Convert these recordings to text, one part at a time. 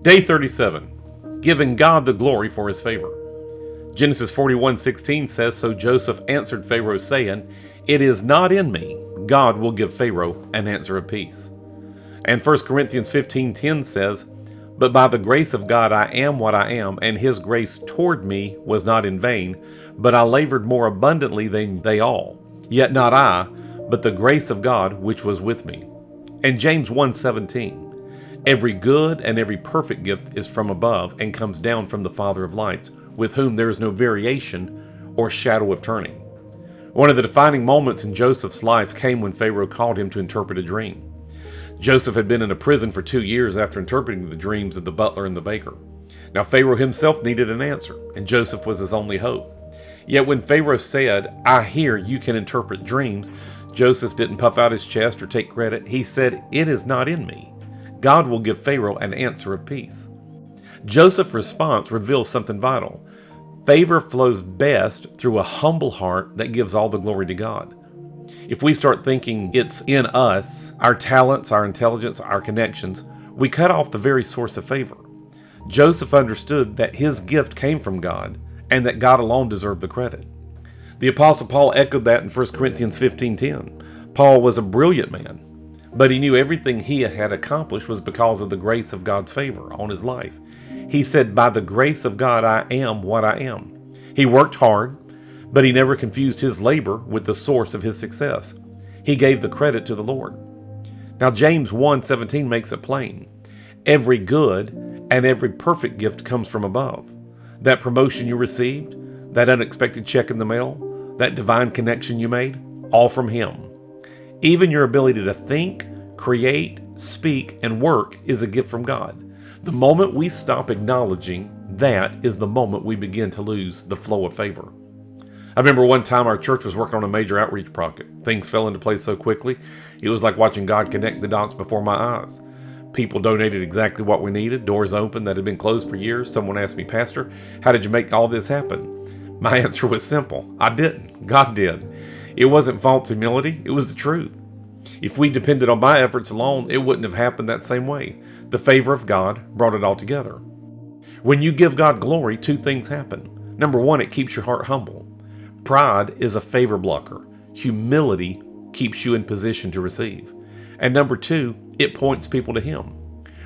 Day 37, giving God the glory for his favor. Genesis 41:16 says, So Joseph answered Pharaoh, saying, It is not in me. God will give Pharaoh an answer of peace. And 1 Corinthians 15:10 says, But by the grace of God I am what I am, and his grace toward me was not in vain, but I labored more abundantly than they all. Yet not I, but the grace of God which was with me. And James 1:17, Every good and every perfect gift is from above and comes down from the Father of lights, with whom there is no variation or shadow of turning. One of the defining moments in Joseph's life came when Pharaoh called him to interpret a dream. Joseph had been in a prison for 2 years after interpreting the dreams of the butler and the baker. Now Pharaoh himself needed an answer, and Joseph was his only hope. Yet when Pharaoh said, I hear you can interpret dreams, Joseph didn't puff out his chest or take credit. He said, It is not in me. God will give Pharaoh an answer of peace. Joseph's response reveals something vital. Favor flows best through a humble heart that gives all the glory to God. If we start thinking it's in us, our talents, our intelligence, our connections, we cut off the very source of favor. Joseph understood that his gift came from God and that God alone deserved the credit. The Apostle Paul echoed that in 1 Corinthians 15:10. Paul was a brilliant man, but he knew everything he had accomplished was because of the grace of God's favor on his life. He said, By the grace of God, I am what I am. He worked hard, but he never confused his labor with the source of his success. He gave the credit to the Lord. Now, James 1:17 makes it plain. Every good and every perfect gift comes from above. That promotion you received, that unexpected check in the mail, that divine connection you made, all from him. Even your ability to think, create, speak, and work is a gift from God. The moment we stop acknowledging that is the moment we begin to lose the flow of favor. I remember one time our church was working on a major outreach project. Things fell into place so quickly, it was like watching God connect the dots before my eyes. People donated exactly what we needed, doors opened that had been closed for years. Someone asked me, Pastor, how did you make all this happen? My answer was simple. I didn't. God did. It wasn't false humility, it was the truth. If we depended on my efforts alone, it wouldn't have happened that same way. The favor of God brought it all together. When you give God glory, two things happen. Number one, it keeps your heart humble. Pride is a favor blocker. Humility keeps you in position to receive. And number two, it points people to Him.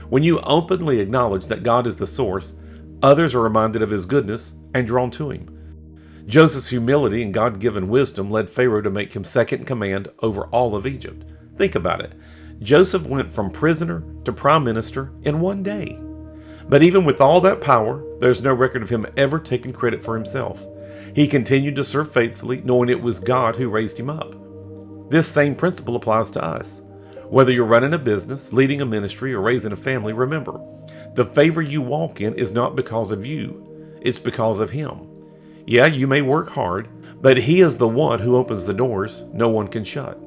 When you openly acknowledge that God is the source, others are reminded of His goodness and drawn to Him. Joseph's humility and God-given wisdom led Pharaoh to make him second in command over all of Egypt. Think about it. Joseph went from prisoner to prime minister in one day. But even with all that power, there's no record of him ever taking credit for himself. He continued to serve faithfully, knowing it was God who raised him up. This same principle applies to us. Whether you're running a business, leading a ministry, or raising a family, remember, the favor you walk in is not because of you, it's because of Him. Yeah, you may work hard, but He is the one who opens the doors no one can shut.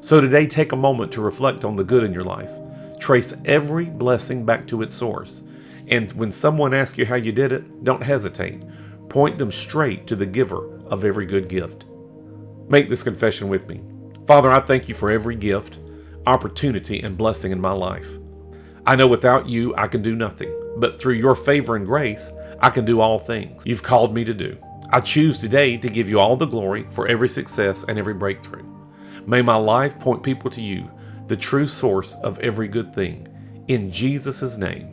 So today, take a moment to reflect on the good in your life. Trace every blessing back to its source. And when someone asks you how you did it, don't hesitate. Point them straight to the giver of every good gift. Make this confession with me. Father, I thank you for every gift, opportunity, and blessing in my life. I know without you, I can do nothing, but through your favor and grace, I can do all things you've called me to do. I choose today to give you all the glory for every success and every breakthrough. May my life point people to you, the true source of every good thing. In Jesus' name,